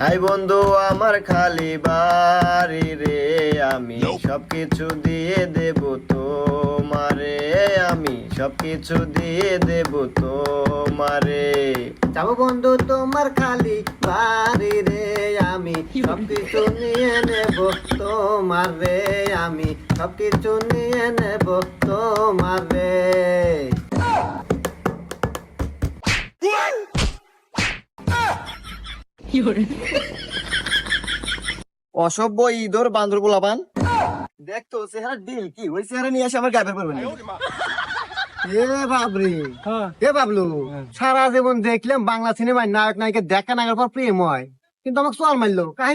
I বন্ধু আমার খালি বাড়ি রে, আমি সবকিছু দিয়ে দেব তোমারে, আমি সবকিছু দিয়ে দেব তোমারে। যাবো বন্ধু তোমার খালি বাড়ি রে, আমি সবকিছু নিয়ে নেব তোমার রে, আমি সবকিছু নিয়ে নেব তোমার রে। অসভ্য ইঁদুর বান্দর পোলাপান, দেখতো চেহারা ডিল কি ওই চেহারা নিয়ে এসে আমার গায়ে পড়বে না। এ বাবরে, এ বাবলু, সারা জীবন দেখলাম বাংলা সিনেমায় নায়ক নায়িকা দেখা নাগার পর প্রেম হয়, কিন্তু আমাকে চল মারলো।